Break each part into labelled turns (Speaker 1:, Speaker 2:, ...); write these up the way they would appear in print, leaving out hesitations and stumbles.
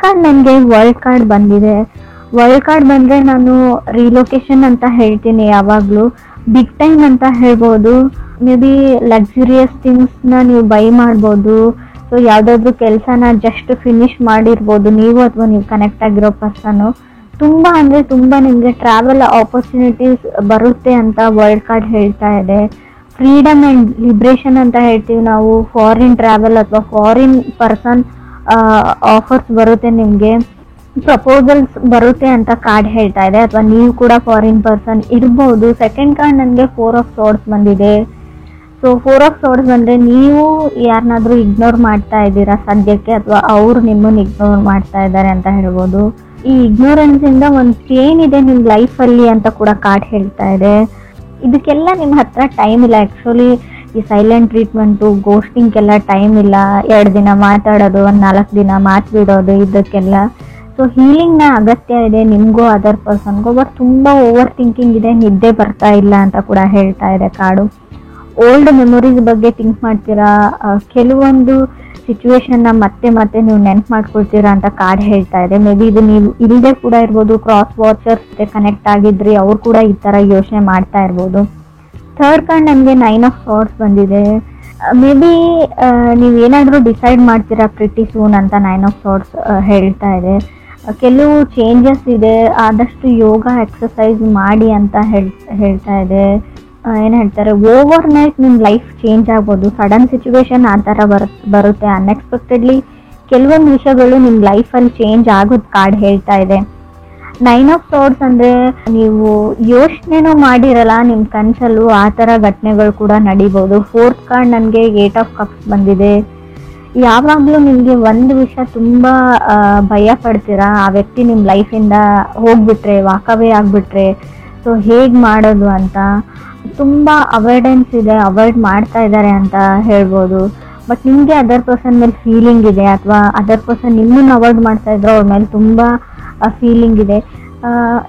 Speaker 1: Card ನನಗೆ world card ಬಂದಿದೆ. World card ಬಂದರೆ ನಾನು ರಿಲೊಕೇಶನ್ ಅಂತ ಹೇಳ್ತೀನಿ. ಯಾವಾಗಲೂ ಬಿಗ್ ಟೈಮ್ ಅಂತ ಹೇಳ್ಬೋದು. ಮೇ ಬಿ ಲಕ್ಸುರಿಯಸ್ ಥಿಂಗ್ಸ್ನ ನೀವು ಬೈ ಮಾಡ್ಬೋದು. ಸೊ ಯಾವುದಾದ್ರೂ ಕೆಲಸನ ಜಸ್ಟ್ ಫಿನಿಶ್ ಮಾಡಿರ್ಬೋದು ನೀವು ಅಥವಾ ನೀವು ಕನೆಕ್ಟ್ ಆಗಿರೋ ಪರ್ಸನ್ನು. ತುಂಬ ಅಂದರೆ ತುಂಬ ನಿಮಗೆ ಟ್ರಾವೆಲ್ ಆಪರ್ಚುನಿಟೀಸ್ ಬರುತ್ತೆ ಅಂತ ವರ್ಲ್ಡ್ ಕಾರ್ಡ್ ಹೇಳ್ತಾ ಇದೆ. ಫ್ರೀಡಮ್ ಆ್ಯಂಡ್ ಲಿಬ್ರೇಷನ್ ಅಂತ ಹೇಳ್ತೀವಿ ನಾವು. ಫಾರಿನ್ ಟ್ರಾವೆಲ್ ಅಥವಾ ಫಾರಿನ್ ಪರ್ಸನ್ ಆಫರ್ಸ್ ಬರುತ್ತೆ, ನಿಮಗೆ ಪ್ರಪೋಸಲ್ಸ್ ಬರುತ್ತೆ ಅಂತ ಕಾರ್ಡ್ ಹೇಳ್ತಾ ಇದೆ. ಅಥವಾ ನೀವು ಕೂಡ ಫಾರಿನ್ ಪರ್ಸನ್ ಇರ್ಬೋದು. ಸೆಕೆಂಡ್ ಕಾರ್ಡ್ ನನಗೆ 4 ಆಫ್ ಸೋರ್ಡ್ಸ್ ಬಂದಿದೆ. ಸೊ 4 ಆಫ್ ಸೋರ್ಡ್ಸ್ ಬಂದರೆ ನೀವು ಯಾರನ್ನಾದ್ರೂ ಇಗ್ನೋರ್ ಮಾಡ್ತಾ ಇದ್ದೀರಾ ಸದ್ಯಕ್ಕೆ, ಅಥವಾ ಅವರು ನಿಮ್ಮನ್ನು ಇಗ್ನೋರ್ ಮಾಡ್ತಾ ಇದ್ದಾರೆ ಅಂತ ಹೇಳ್ಬೋದು. ಈ ಇಗ್ನೋರೆನ್ಸಿಂದ ಒಂದು ಪೇನ್ ಇದೆ ನಿಮ್ಮ ಲೈಫಲ್ಲಿ ಅಂತ ಕೂಡ ಕಾರ್ಡ್ ಹೇಳ್ತಾ ಇದೆ. ಇದಕ್ಕೆಲ್ಲ ನಿಮ್ಮ ಹತ್ರ ಟೈಮ್ ಇಲ್ಲ. ಆ್ಯಕ್ಚುಲಿ ಈ ಸೈಲೆಂಟ್ ಟ್ರೀಟ್ಮೆಂಟು, ಗೋಸ್ಟಿಂಗ್ಗೆಲ್ಲ ಟೈಮ್ ಇಲ್ಲ. 2 ದಿನ ಮಾತಾಡೋದು, ಒಂದು 4 ದಿನ ಮಾತು ಬಿಡೋದು, ಇದಕ್ಕೆಲ್ಲ. ಸೊ ಹೀಲಿಂಗ್ನ ಅಗತ್ಯ ಇದೆ ನಿಮಗೂ ಅದರ್ ಪರ್ಸನ್ಗೂ. ಬಟ್ ತುಂಬ ಓವರ್ ಥಿಂಕಿಂಗ್ ಇದೆ, ನಿದ್ದೆ ಬರ್ತಾ ಇಲ್ಲ ಅಂತ ಕೂಡ ಹೇಳ್ತಾ ಇದೆ ಕಾರ್ಡು. ಓಲ್ಡ್ ಮೆಮೊರೀಸ್ ಬಗ್ಗೆ ಥಿಂಕ್ ಮಾಡ್ತೀರಾ, ಕೆಲವೊಂದು ಸಿಚುವೇಶನ್ನ ಮತ್ತೆ ಮತ್ತೆ ನೀವು ನೆನ್ಪು ಮಾಡ್ಕೊಳ್ತೀರಾ ಅಂತ ಕಾರ್ಡ್ ಹೇಳ್ತಾ ಇದೆ. ಮೇ ಬಿ ಇದು ನೀವು ಇಲ್ಲದೆ ಕೂಡ ಇರ್ಬೋದು. ಕ್ರಾಸ್ ವಾಚರ್ಸ್ ಕನೆಕ್ಟ್ ಆಗಿದ್ರಿ, ಅವ್ರು ಕೂಡ ಈ ಥರ ಯೋಚನೆ ಮಾಡ್ತಾ ಇರ್ಬೋದು. ಥರ್ಡ್ ಕಾರ್ಡ್ ನನಗೆ 9 ಆಫ್ ಸಾರ್ಡ್ಸ್ ಬಂದಿದೆ. ಮೇ ಬಿ ನೀವೇನಾದರೂ ಡಿಸೈಡ್ ಮಾಡ್ತೀರಾ ಪ್ರಿಟಿ ಸೂನ್ ಅಂತ 9 ಆಫ್ ಸಾರ್ಡ್ಸ್ ಹೇಳ್ತಾ ಇದೆ. ಕೆಲವು ಚೇಂಜಸ್ ಇದೆ, ಆದಷ್ಟು ಯೋಗ ಎಕ್ಸಸೈಸ್ ಮಾಡಿ ಅಂತ ಹೇಳ್ತಾ ಇದೆ. ಏನು ಹೇಳ್ತಾರೆ, ಓವರ್ ನೈಟ್ ನಿಮ್ಮ ಲೈಫ್ ಚೇಂಜ್ ಆಗ್ಬೋದು. ಸಡನ್ ಸಿಚುವೇಶನ್ ಆ ಥರ ಬರುತ್ತೆ. ಅನ್ಎಕ್ಸ್ಪೆಕ್ಟೆಡ್ಲಿ ಕೆಲವೊಂದು ವಿಷಯಗಳು ನಿಮ್ಮ ಲೈಫಲ್ಲಿ ಚೇಂಜ್ ಆಗೋದು ಕಾರ್ಡ್ ಹೇಳ್ತಾ ಇದೆ. 9 ಆಫ್ ಸಾರ್ಡ್ಸ್ ಅಂದರೆ ನೀವು ಯೋಚನೆನೂ ಮಾಡಿರಲ್ಲ ನಿಮ್ಮ ಕನಸಲ್ಲೂ ಆ ಥರ ಘಟನೆಗಳು ಕೂಡ ನಡೀಬೋದು. ಫೋರ್ತ್ ಕಾರ್ಡ್ ನನಗೆ 8 ಆಫ್ ಕಪ್ಸ್ ಬಂದಿದೆ. ಯಾವಾಗಲೂ ನಿಮಗೆ ಒಂದು ವಿಷಯ ತುಂಬ ಭಯ ಪಡ್ತೀರಾ, ಆ ವ್ಯಕ್ತಿ ನಿಮ್ಮ ಲೈಫಿಂದ ಹೋಗ್ಬಿಟ್ರೆ, ವಾಕವೇ ಆಗಿಬಿಟ್ರೆ, ಸೊ ಹೇಗೆ ಮಾಡೋದು ಅಂತ ತುಂಬ ಅವಾಯ್ಡೆನ್ಸ್ ಇದೆ, ಅವಾಯ್ಡ್ ಮಾಡ್ತಾ ಇದ್ದಾರೆ ಅಂತ ಹೇಳ್ಬೋದು. ಬಟ್ ನಿಮಗೆ ಅದರ್ ಪರ್ಸನ್ ಮೇಲೆ ಫೀಲಿಂಗ್ ಇದೆ, ಅಥವಾ ಅದರ್ ಪರ್ಸನ್ ನಿಮ್ಮನ್ನು ಅವಾಯ್ಡ್ ಮಾಡ್ತಾ ಇದ್ರು, ಅವ್ರ ಮೇಲೆ ತುಂಬ ಫೀಲಿಂಗ್ ಇದೆ.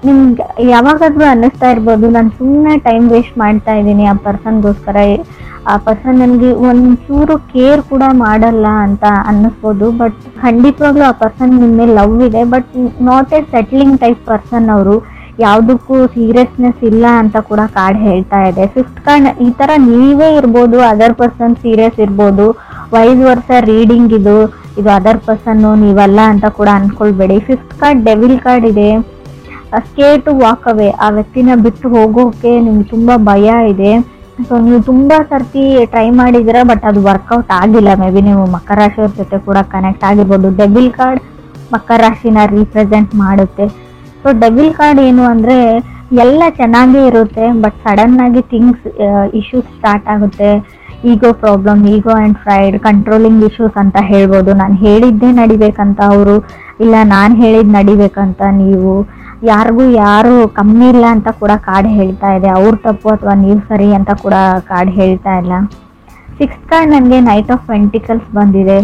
Speaker 1: ನಿಮ್ಗೆ ಯಾವಾಗಾದ್ರೂ ಅನ್ನಿಸ್ತಾ ಇರ್ಬೋದು, ನಾನು ಸುಮ್ಮನೆ ಟೈಮ್ ವೇಸ್ಟ್ ಮಾಡ್ತಾ ಇದ್ದೀನಿ ಆ ಪರ್ಸನ್ಗೋಸ್ಕರ, ಆ ಪರ್ಸನ್ ನನಗೆ ಒಂಚೂರು ಕೇರ್ ಕೂಡ ಮಾಡಲ್ಲ ಅಂತ ಅನ್ನಿಸ್ಬೋದು. ಬಟ್ ಖಂಡಿತವಾಗ್ಲೂ ಆ ಪರ್ಸನ್ ನಿಮ್ಮ ಮೇಲೆ ಲವ್ ಇದೆ, but not A settling type person. ಅವರು ಯಾವುದಕ್ಕೂ ಸೀರಿಯಸ್ನೆಸ್ ಇಲ್ಲ ಅಂತ ಕೂಡ ಕಾರ್ಡ್ ಹೇಳ್ತಾ ಇದೆ. ಫಿಫ್ತ್ ಕಾರ್ಡ್ ಈ ಥರ ನೀವೇ ಇರ್ಬೋದು, ಅದರ್ ಪರ್ಸನ್ ಸೀರಿಯಸ್ ಇರ್ಬೋದು. ವೈಸ್ ವರ್ಷ ರೀಡಿಂಗ್ ಇದು ಅದರ್ ಪರ್ಸನ್ನು ನೀವಲ್ಲ ಅಂತ ಕೂಡ ಅಂದ್ಕೊಳ್ಬೇಡಿ. ಫಿಫ್ತ್ ಕಾರ್ಡ್ ಡೆವಿಲ್ ಕಾರ್ಡ್ ಇದೆ. ಸ್ಕೇರ್ ಟು ವಾಕ್ ಅವೇ, ಆ ವ್ಯಕ್ತಿನ ಬಿಟ್ಟು ಹೋಗೋಕೆ ನಿಮ್ಗೆ ತುಂಬ ಭಯ ಇದೆ. ಸೊ ನೀವು ತುಂಬ ಸರ್ತಿ ಟ್ರೈ ಮಾಡಿದ್ದೀರಾ, ಬಟ್ ಅದು ವರ್ಕೌಟ್ ಆಗಿಲ್ಲ. ಮೇ ಬಿ ನೀವು ಮಕರ ರಾಶಿಯವ್ರ ಜೊತೆ ಕೂಡ ಕನೆಕ್ಟ್ ಆಗಿರ್ಬೋದು. ಡೆವಿಲ್ ಕಾರ್ಡ್ ಮಕರ ರಾಶಿನ ರೀಪ್ರೆಸೆಂಟ್ ಮಾಡುತ್ತೆ. ಸೊ ಡೆವಿಲ್ ಕಾರ್ಡ್ ಏನು ಅಂದರೆ, ಎಲ್ಲ ಚೆನ್ನಾಗೇ ಇರುತ್ತೆ, ಬಟ್ ಸಡನ್ನಾಗಿ ಇಶ್ಯೂಸ್ ಸ್ಟಾರ್ಟ್ ಆಗುತ್ತೆ. Ego problem, ego and pride, controlling issues ಅಂತ ಹೇಳ್ಬೋದು. ನಾನು ಹೇಳಿದ್ದೇ ನಡಿಬೇಕಂತ ಅವರು, ಇಲ್ಲ ನಾನು ಹೇಳಿದ್ದು ನಡಿಬೇಕಂತ ನೀವು, ಯಾರಿಗೂ ಯಾರು ಕಮ್ಮಿ ಇಲ್ಲ ಅಂತ ಕೂಡ ಕಾರ್ಡ್ ಹೇಳ್ತಾ ಇದೆ. ಅವ್ರ ತಪ್ಪು ಅಥವಾ ನೀವು ಸರಿ ಅಂತ ಕೂಡ ಕಾರ್ಡ್ ಹೇಳ್ತಾ ಇಲ್ಲ. ಸಿಕ್ಸ್ತ್ ಕಾರ್ಡ್ ನನಗೆ ನೈಟ್ ಆಫ್ ಪೆಂಟಿಕಲ್ಸ್ ಬಂದಿದೆ.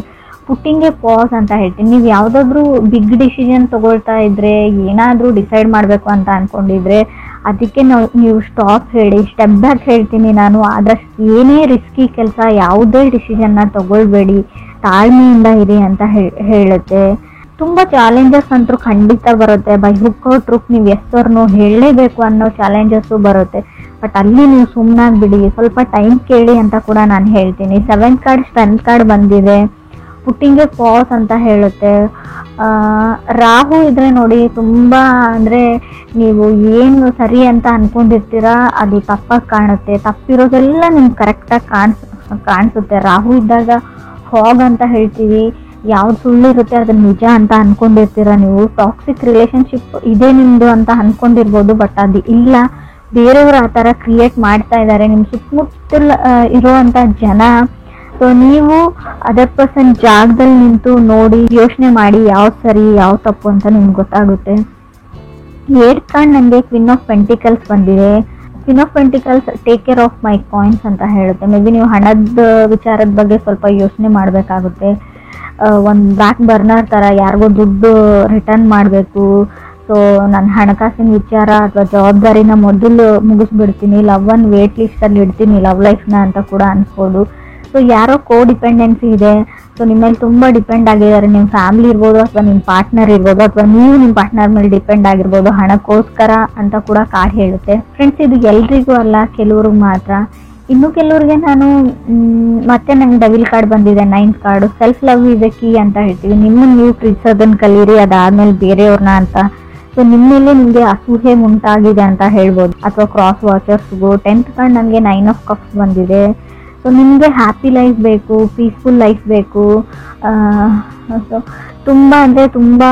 Speaker 1: ಪುಟ್ಟಿಂಗ್ ಎ ಪಾಸ್ ಅಂತ ಹೇಳ್ತೀನಿ. ನೀವು ಯಾವುದಾದ್ರೂ ಬಿಗ್ ಡಿಸಿಷನ್ ತೊಗೊಳ್ತಾ ಇದ್ರೆ, ಏನಾದರೂ ಡಿಸೈಡ್ ಮಾಡಬೇಕು ಅಂತ ಅಂದ್ಕೊಂಡಿದ್ರೆ, ಅದಕ್ಕೆ ನೀವು ಸ್ಟಾಪ್ ಹೇಳಿ, ಸ್ಟೆಪ್ ಬ್ಯಾಕ್ ಹೇಳ್ತೀನಿ ನಾನು. ಆದಷ್ಟು ಏನೇ ರಿಸ್ಕಿ ಕೆಲಸ, ಯಾವುದೇ ಡಿಸಿಷನ್ನ ತೊಗೊಳ್ಬೇಡಿ, ತಾಳ್ಮೆಯಿಂದ ಇರಿ ಅಂತ ಹೇಳುತ್ತೆ. ತುಂಬ ಚಾಲೆಂಜಸ್ ಅಂತೂ ಖಂಡಿತ ಬರುತ್ತೆ. ಬೈ ಹುಕ್ ಔಟ್ ಟ್ರೂಕ್ ನೀವು ಎಷ್ಟೋರ್ನೋ ಹೇಳಲೇಬೇಕು ಅನ್ನೋ ಚಾಲೆಂಜಸ್ಸು ಬರುತ್ತೆ. ಬಟ್ ಅಲ್ಲಿ ನೀವು ಸುಮ್ಮನಾಗ್ಬಿಡಿ, ಸ್ವಲ್ಪ ಟೈಮ್ ಕೇಳಿ ಅಂತ ಕೂಡ ನಾನು ಹೇಳ್ತೀನಿ. ಸೆವೆಂತ್ ಕಾರ್ಡ್ ಸ್ಟ್ರೆಂತ್ ಕಾರ್ಡ್ ಬಂದಿದೆ. ಪುಟ್ಟಿಂಗ್ ಎ ಪಾಸ್ ಅಂತ ಹೇಳುತ್ತೆ. ರಾಹು ಇದ್ರೆ ನೋಡಿ, ತುಂಬ ಅಂದರೆ ನೀವು ಏನು ಸರಿ ಅಂತ ಅಂದ್ಕೊಂಡಿರ್ತೀರಾ ಅದು ತಪ್ಪಾಗಿ ಕಾಣುತ್ತೆ. ತಪ್ಪಿರೋದೆಲ್ಲ ನಿಮ್ಗೆ ಕರೆಕ್ಟಾಗಿ ಕಾಣಿಸುತ್ತೆ. ರಾಹು ಇದ್ದಾಗ ಫಾಗ್ ಅಂತ ಹೇಳ್ತೀವಿ. ಯಾವ್ದು ಸುಳ್ಳಿರುತ್ತೆ ಅದನ್ನ ನಿಜ ಅಂತ ಅಂದ್ಕೊಂಡಿರ್ತೀರ ನೀವು. ಟಾಕ್ಸಿಕ್ ರಿಲೇಷನ್ಶಿಪ್ ಇದೆ ನಿಮ್ಮದು ಅಂತ ಅಂದ್ಕೊಂಡಿರ್ಬೋದು, ಬಟ್ ಅದು ಇಲ್ಲ. ಬೇರೆಯವರು ಆ ಥರ ಕ್ರಿಯೇಟ್ ಮಾಡ್ತಾ ಇದ್ದಾರೆ ನಿಮ್ಮ ಸುತ್ತಮುತ್ತಲ ಇರೋವಂಥ ಜನ. ಸೊ ನೀವು ಅದರ್ ಪರ್ಸನ್ ಜಾಗದಲ್ಲಿ ನಿಂತು ನೋಡಿ, ಯೋಚನೆ ಮಾಡಿ ಯಾವ್ದು ಸರಿ ಯಾವ್ದು ತಪ್ಪು ಅಂತ ನಿಮ್ಗೆ ಗೊತ್ತಾಗುತ್ತೆ. ಏಟ್ ಕಾರ್ಡ್ ನನಗೆ ಕ್ವೀನ್ ಆಫ್ ಪೆಂಟಿಕಲ್ಸ್ ಬಂದಿದೆ. Queen of pentacles take care of my coins ಅಂತ ಹೇಳುತ್ತೆ. ಮೇ ಬಿ ನೀವು ಹಣದ ವಿಚಾರದ ಬಗ್ಗೆ ಸ್ವಲ್ಪ ಯೋಚನೆ ಮಾಡಬೇಕಾಗುತ್ತೆ. ಒಂದು ಬ್ಯಾಕ್ ಬರ್ನರ್ ಥರ ಯಾರಿಗೋ ದುಡ್ಡು ರಿಟರ್ನ್ ಮಾಡಬೇಕು, ಸೊ ನನ್ನ ಹಣಕಾಸಿನ ವಿಚಾರ ಅಥವಾ ಜವಾಬ್ದಾರಿನ ಮೊದಲು ಮುಗಿಸ್ಬಿಡ್ತೀನಿ, ಲವ್ ವೇಟ್ ಲಿಸ್ಟಲ್ಲಿ ಇಡ್ತೀನಿ ಲವ್ ಲೈಫ್ನ ಅಂತ ಕೂಡ ಅನ್ಸ್ಬೋದು. ಸೊ ಯಾರೋ ಡಿಪೆಂಡೆನ್ಸಿ ಇದೆ, ಸೊ ನಿಮ್ಮ ಮೇಲೆ ತುಂಬ ಡಿಪೆಂಡ್ ಆಗಿದ್ದಾರೆ. ನಿಮ್ಮ ಫ್ಯಾಮಿಲಿ ಇರ್ಬೋದು ಅಥವಾ ನಿಮ್ಮ ಪಾರ್ಟ್ನರ್ ಇರ್ಬೋದು, ಅಥವಾ ನೀವು ನಿಮ್ಮ ಪಾರ್ಟ್ನರ್ ಮೇಲೆ ಡಿಪೆಂಡ್ ಆಗಿರ್ಬೋದು ಹಣಕ್ಕೋಸ್ಕರ ಅಂತ ಕೂಡ ಕಾರ್ಡ್ ಹೇಳುತ್ತೆ. ಫ್ರೆಂಡ್ಸ್, ಇದು ಎಲ್ರಿಗೂ ಅಲ್ಲ, ಕೆಲವ್ರಿಗೆ ಮಾತ್ರ. ಇನ್ನು ಕೆಲವ್ರಿಗೆ ನಾನು ಮತ್ತೆ ನಂಗೆ ಡೆವಿಲ್ ಕಾರ್ಡ್ ಬಂದಿದೆ, 9th card. Self love is A key ಅಂತ ಹೇಳ್ತೀವಿ. ನಿಮ್ಮನ್ನು ನೀವು ಪ್ರೀತಿಸೋದನ್ನು ಕಲೀರಿ, ಅದಾದ್ಮೇಲೆ ಬೇರೆಯವ್ರನ್ನ ಅಂತ. ಸೊ ನಿಮ್ಮ ಮೇಲೆ ನಿಮಗೆ ಅಸೂಹೆ ಉಂಟಾಗಿದೆ ಅಂತ ಹೇಳ್ಬೋದು. ಅಥವಾ ಕ್ರಾಸ್ ವಾಚರ್ಸ್ಗೂ 10th ಕಾರ್ಡ್ ನನಗೆ 9 ಆಫ್ ಕಪ್ಸ್ ಬಂದಿದೆ. ಸೊ ನಿಮಗೆ ಹ್ಯಾಪಿ ಲೈಫ್ ಬೇಕು, ಪೀಸ್ಫುಲ್ ಲೈಫ್ ಬೇಕು. ಸೊ ತುಂಬ ಅಂದರೆ ತುಂಬ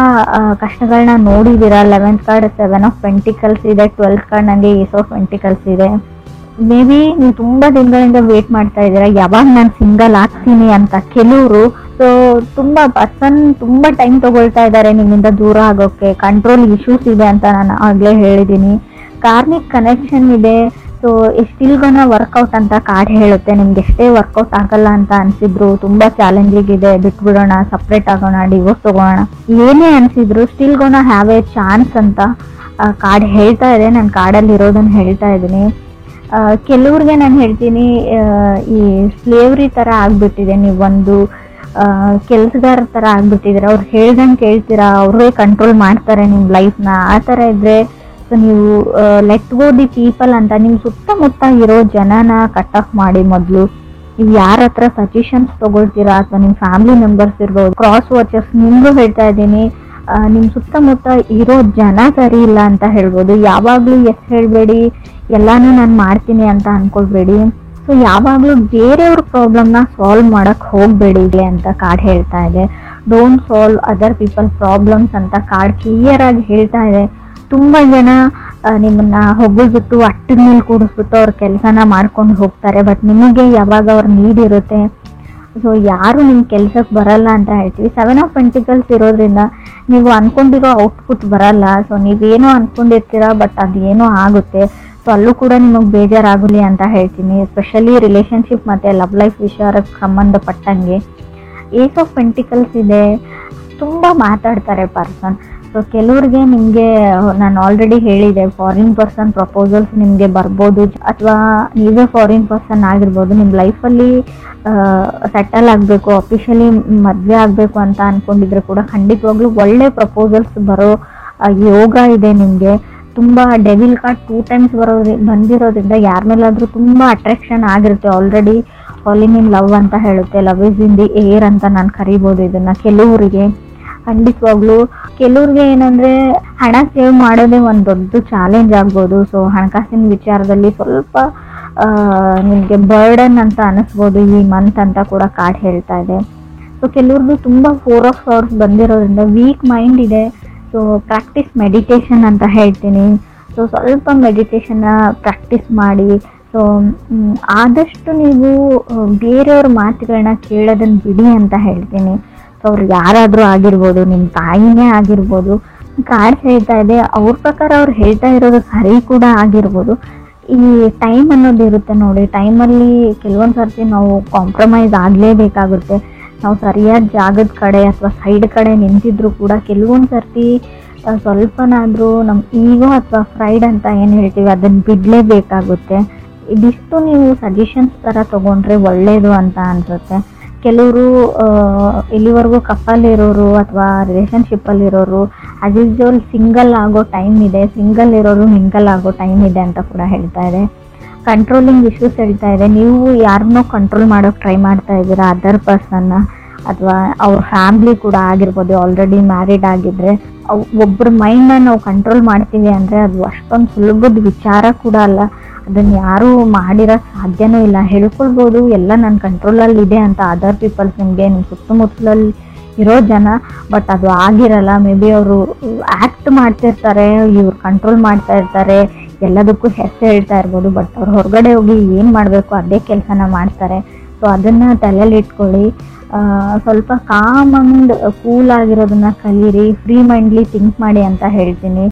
Speaker 1: ಕಷ್ಟಗಳನ್ನ ನೋಡಿದ್ದೀರಾ. 11th ಕಾರ್ಡ್ 7 ಆಫ್ ಪೆಂಟಿಕಲ್ಸ್ ಇದೆ. 12th ಕಾರ್ಡ್ ನನಗೆ ಏಸ್ ಆಫ್ ಪೆಂಟಿಕಲ್ಸ್ ಇದೆ. ಮೇ ಬಿ ನೀವು ತುಂಬ ದಿನಗಳಿಂದ ವೇಟ್ ಮಾಡ್ತಾ ಇದ್ದೀರಾ ಯಾವಾಗ ನಾನು ಸಿಂಗಲ್ ಆಗ್ತೀನಿ ಅಂತ ಕೆಲವರು. ಸೊ ತುಂಬ ಟೈಮ್ ತಗೊಳ್ತಾ ಇದ್ದಾರೆ ನಿಮ್ಮಿಂದ ದೂರ ಆಗೋಕ್ಕೆ. ಕಂಟ್ರೋಲ್ ಇಶ್ಯೂಸ್ ಇದೆ ಅಂತ ನಾನು ಆಗಲೇ ಹೇಳಿದ್ದೀನಿ. ಕಾರ್ಮಿಕ್ ಕನೆಕ್ಷನ್ ಇದೆ. ಸೊ ಸ್ಟಿಲ್ ಗೋನ ವರ್ಕೌಟ್ ಅಂತ ಕಾರ್ಡ್ ಹೇಳುತ್ತೆ. ನಿಮ್ಗೆ ಎಷ್ಟೇ ವರ್ಕೌಟ್ ಆಗಲ್ಲ ಅಂತ ಅನ್ಸಿದ್ರು, ತುಂಬ ಚಾಲೆಂಜಿಂಗ್ ಇದೆ, ಬಿಟ್ಬಿಡೋಣ, ಸಪ್ರೇಟ್ ಆಗೋಣ, ಡಿವೋರ್ಸ್ ತಗೋಣ, ಏನೇ ಅನ್ಸಿದ್ರು still gonna have a chance ಅಂತ ಕಾರ್ಡ್ ಹೇಳ್ತಾ ಇದೆ. ನಾನು ಕಾರ್ಡಲ್ಲಿ ಇರೋದನ್ನು ಹೇಳ್ತಾ ಇದ್ದೀನಿ. ಕೆಲವ್ರಿಗೆ ನಾನು ಹೇಳ್ತೀನಿ, ಈ ಸ್ಲೇವ್ರಿ ಥರ ಆಗ್ಬಿಟ್ಟಿದೆ. ನೀವೊಂದು ಕೆಲಸಗಾರ ಥರ ಆಗ್ಬಿಟ್ಟಿದ್ದೀರ. ಅವ್ರು ಹೇಳ್ದಂಗೆ ಕೇಳ್ತೀರಾ, ಅವ್ರೇ ಕಂಟ್ರೋಲ್ ಮಾಡ್ತಾರೆ ನಿಮ್ಮ ಲೈಫ್ನ. ಆ ಥರ ಇದ್ದರೆ ಸೊ ನೀವು ಲೆಟ್ ಗೋ ದಿ ಪೀಪಲ್ ಅಂತ ನಿಮ್ಮ ಸುತ್ತಮುತ್ತ ಇರೋ ಜನನ ಕಟ್ ಆಫ್ ಮಾಡಿ. ಮೊದಲು ನೀವು ಯಾರ ಹತ್ರ ಸಜೆಷನ್ಸ್ ತೊಗೊಳ್ತೀರಾ, ಅಥವಾ ನಿಮ್ಮ ಫ್ಯಾಮಿಲಿ ಮೆಂಬರ್ಸ್ ಇರ್ಬೋದು, ಕ್ರಾಸ್ ವಾಚರ್ಸ್, ನಿಮಗೂ ಹೇಳ್ತಾ ಇದ್ದೀನಿ, ನಿಮ್ಮ ಸುತ್ತಮುತ್ತ ಇರೋ ಜನ ಸರಿ ಇಲ್ಲ ಅಂತ ಹೇಳ್ಬೋದು. ಯಾವಾಗಲೂ ಎಸ್ ಹೇಳಬೇಡಿ, ಎಲ್ಲಾನು ನಾನು ಮಾಡ್ತೀನಿ ಅಂತ ಅನ್ಕೊಳ್ಬೇಡಿ. ಸೊ ಯಾವಾಗಲೂ ಬೇರೆಯವ್ರ ಪ್ರಾಬ್ಲಮ್ನ ಸಾಲ್ವ್ ಮಾಡೋಕ್ಕೆ ಹೋಗಬೇಡಿ ಅಂತ ಕಾರ್ಡ್ ಹೇಳ್ತಾ ಇದೆ. Don't solve other people problems ಅಂತ ಕಾರ್ಡ್ ಕ್ಲಿಯರ್ ಆಗಿ ಹೇಳ್ತಾ ಇದೆ. ತುಂಬ ಜನ ನಿಮ್ಮನ್ನ ಹೊಗಳ್ಬಿಟ್ಟು ಅಟ್ಟದ ಮೇಲೆ ಕೂಡಿಸ್ಬಿಟ್ಟು ಅವ್ರ ಕೆಲಸನ ಮಾಡ್ಕೊಂಡು ಹೋಗ್ತಾರೆ. ಬಟ್ ನಿಮಗೆ ಯಾವಾಗ ಅವ್ರ ನೀಡ್ ಇರುತ್ತೆ, ಸೊ ಯಾರು ನಿಮ್ಮ ಕೆಲ್ಸಕ್ಕೆ ಬರಲ್ಲ ಅಂತ ಹೇಳ್ತೀವಿ. 7 ಆಫ್ ಪೆಂಟಿಕಲ್ಸ್ ಇರೋದ್ರಿಂದ ನೀವು ಅನ್ಕೊಂಡಿರೋ ಔಟ್ಪುಟ್ ಬರಲ್ಲ. ಸೊ ನೀವೇನೋ ಅನ್ಕೊಂಡಿರ್ತೀರ, ಬಟ್ ಅದೇನೋ ಆಗುತ್ತೆ. ಸೊ ಅಲ್ಲೂ ಕೂಡ ನಿಮಗೆ ಬೇಜಾರಾಗಲಿ ಅಂತ ಹೇಳ್ತೀನಿ. ಎಸ್ಪೆಷಲಿ ರಿಲೇಷನ್ಶಿಪ್ ಮತ್ತು ಲವ್ ಲೈಫ್ ವಿಚಾರಕ್ಕೆ ಸಂಬಂಧಪಟ್ಟಂಗೆ. ಏಸ್ ಆಫ್ ಪೆಂಟಿಕಲ್ಸ್ ಇದೆ. ತುಂಬ ಮಾತಾಡ್ತಾರೆ ಪರ್ಸನ್. ಸೊ ಕೆಲವ್ರಿಗೆ ನಿಮಗೆ ನಾನು ಆಲ್ರೆಡಿ ಹೇಳಿದೆ, ಫಾರಿನ್ ಪರ್ಸನ್ ಪ್ರಪೋಸಲ್ಸ್ ನಿಮಗೆ ಬರ್ಬೋದು, ಅಥವಾ ನೀವೇ ಫಾರಿನ್ ಪರ್ಸನ್ ಆಗಿರ್ಬೋದು. ನಿಮ್ಮ ಲೈಫಲ್ಲಿ ಸೆಟಲ್ ಆಗಬೇಕು, ಅಫಿಷಿಯಲಿ ಮದುವೆ ಆಗಬೇಕು ಅಂತ ಅಂದ್ಕೊಂಡಿದ್ರೆ ಕೂಡ ಖಂಡಿತವಾಗ್ಲೂ ಒಳ್ಳೆ ಪ್ರಪೋಸಲ್ಸ್ ಬರೋ ಯೋಗ ಇದೆ ನಿಮಗೆ. ತುಂಬ ಡೆವಿಲ್ ಕಾರ್ಡ್ 2 ಟೈಮ್ಸ್ ಬಂದಿರೋದ್ರಿಂದ ಯಾರ ಮೇಲಾದರೂ ತುಂಬ ಅಟ್ರಾಕ್ಷನ್ ಆಗಿರುತ್ತೆ. ಆಲ್ರೆಡಿ ಫಾಲಿಂಗ್ ಇನ್ ಲವ್ ಅಂತ ಹೇಳುತ್ತೆ. Love is in the air ಅಂತ ನಾನು ಕರಿಬೋದು ಇದನ್ನು. ಕೆಲವರಿಗೆ ಖಂಡಿತವಾಗ್ಲೂ, ಕೆಲವ್ರಿಗೆ ಏನಂದರೆ ಹಣ ಸೇವ್ ಮಾಡೋದೇ ಒಂದು ದೊಡ್ಡ ಚಾಲೆಂಜ್ ಆಗ್ಬೋದು. ಸೊ ಹಣಕಾಸಿನ ವಿಚಾರದಲ್ಲಿ ಸ್ವಲ್ಪ ನಿಮಗೆ ಬರ್ಡನ್ ಅಂತ ಅನಿಸ್ಬೋದು ಈ ಮಂತ್ ಅಂತ ಕೂಡ ಕಾರ್ಡ್ ಹೇಳ್ತಾ ಇದೆ. ಸೊ ಕೆಲವ್ರದ್ದು ತುಂಬ 4 ಆಫ್ ಸೋರ್ಸ್ ಬಂದಿರೋದ್ರಿಂದ ವೀಕ್ ಮೈಂಡ್ ಇದೆ. ಸೊ ಪ್ರಾಕ್ಟೀಸ್ ಮೆಡಿಟೇಷನ್ ಅಂತ ಹೇಳ್ತೀನಿ. ಸೊ ಸ್ವಲ್ಪ ಮೆಡಿಟೇಷನ್ನ ಪ್ರಾಕ್ಟೀಸ್ ಮಾಡಿ. ಸೊ ಆದಷ್ಟು ನೀವು ಬೇರೆಯವ್ರ ಮಾತುಗಳನ್ನ ಕೇಳೋದನ್ನು ಬಿಡಿ ಅಂತ ಹೇಳ್ತೀನಿ. ಸೊ ಅವ್ರು ಯಾರಾದರೂ ಆಗಿರ್ಬೋದು, ನಿಮ್ಮ ತಾಯಿನೇ ಆಗಿರ್ಬೋದು. ಕಾರ್ಡ್ ಹೇಳ್ತಾ ಇದೆ, ಅವ್ರ ಪ್ರಕಾರ ಅವ್ರು ಹೇಳ್ತಾ ಇರೋದು ಸರಿ ಕೂಡ ಆಗಿರ್ಬೋದು. ಈ ಟೈಮ್ ಅನ್ನೋದು ಇರುತ್ತೆ ನೋಡಿ, ಟೈಮಲ್ಲಿ ಕೆಲವೊಂದು ಸರ್ತಿ ನಾವು ಕಾಂಪ್ರಮೈಸ್ ಆಗಲೇಬೇಕಾಗುತ್ತೆ. ನಾವು ಸರಿಯಾದ ಜಾಗದ ಕಡೆ ಅಥವಾ ಸೈಡ್ ಕಡೆ ನಿಂತಿದ್ರು ಕೂಡ ಕೆಲವೊಂದು ಸರ್ತಿ ಸ್ವಲ್ಪನಾದರೂ ನಮ್ಮ ಈಗೋ ಅಥವಾ ಫ್ರೈಡ್ ಅಂತ ಏನು ಹೇಳ್ತೀವಿ ಅದನ್ನು ಬಿಡಲೇಬೇಕಾಗುತ್ತೆ. ಇದಿಷ್ಟು ನೀವು ಸಜೆಷನ್ಸ್ ಥರ ತೊಗೊಂಡ್ರೆ ಒಳ್ಳೆಯದು ಅಂತ ಅನಿಸುತ್ತೆ. ಕೆಲವರು ಇಲ್ಲಿವರೆಗೂ ಕಪ್ಪಲ್ಲಿರೋರು ಅಥವಾ ರಿಲೇಷನ್ಶಿಪ್ಪಲ್ಲಿರೋರು ಆಸ್ ಯೂಸ್ವಲ್ ಸಿಂಗಲ್ ಆಗೋ ಟೈಮ್ ಇದೆ, ಸಿಂಗಲ್ ಇರೋರು ಮಿಂಗಲ್ ಆಗೋ ಟೈಮ್ ಇದೆ ಅಂತ ಕೂಡ ಹೇಳ್ತಾ ಇದೆ. ಕಂಟ್ರೋಲಿಂಗ್ ಇಶ್ಯೂಸ್ ಹೇಳ್ತಾ ಇದೆ. ನೀವು ಯಾರನ್ನೋ ಕಂಟ್ರೋಲ್ ಮಾಡೋಕ್ಕೆ ಟ್ರೈ ಮಾಡ್ತಾ ಇದ್ದೀರಾ, ಅದರ್ ಪರ್ಸನ್ನ, ಅಥವಾ ಅವ್ರ ಫ್ಯಾಮ್ಲಿ ಕೂಡ ಆಗಿರ್ಬೋದು. ಆಲ್ರೆಡಿ ಮ್ಯಾರಿಡ್ ಆಗಿದ್ದರೆ ಒಬ್ಬರ ಮೈಂಡ್ನ ನಾವು ಕಂಟ್ರೋಲ್ ಮಾಡ್ತೀವಿ ಅಂದರೆ ಅದು ಅಷ್ಟೊಂದು ಸುಲಭದ ವಿಚಾರ ಕೂಡ ಅಲ್ಲ. ಅದನ್ನು ಯಾರೂ ಮಾಡಿರೋ ಸಾಧ್ಯನೂ ಇಲ್ಲ. ಹೇಳ್ಕೊಳ್ಬೋದು ಎಲ್ಲ ನನ್ನ ಕಂಟ್ರೋಲಲ್ಲಿ ಇದೆ ಅಂತ ಅದರ್ ಪೀಪಲ್ಸ್, ನಿಮಗೆ ನಿಮ್ಮ ಸುತ್ತಮುತ್ತಲಲ್ಲಿ ಇರೋ ಜನ, ಬಟ್ ಅದು ಆಗಿರಲ್ಲ. ಮೇ ಬಿ ಅವರು ಆ್ಯಕ್ಟ್ ಮಾಡ್ತಿರ್ತಾರೆ, ಇವ್ರು ಕಂಟ್ರೋಲ್ ಮಾಡ್ತಾ ಇರ್ತಾರೆ, ಎಲ್ಲದಕ್ಕೂ ಹೆಸರು ಹೇಳ್ತಾ ಇರ್ಬೋದು, ಬಟ್ ಅವ್ರು ಹೊರಗಡೆ ಹೋಗಿ ಏನು ಮಾಡಬೇಕು ಅದೇ ಕೆಲಸನ ಮಾಡ್ತಾರೆ. ಸೊ ಅದನ್ನು ತಲೆಯಲ್ಲಿ ಇಟ್ಕೊಳ್ಳಿ. ಸ್ವಲ್ಪ ಕಾಮ್ ಆ್ಯಂಡ್ ಕೂಲ್ ಆಗಿರೋದನ್ನ ಕಲೀರಿ, ಫ್ರೀ ಮೈಂಡ್ಲಿ ಥಿಂಕ್ ಮಾಡಿ ಅಂತ ಹೇಳ್ತೀನಿ.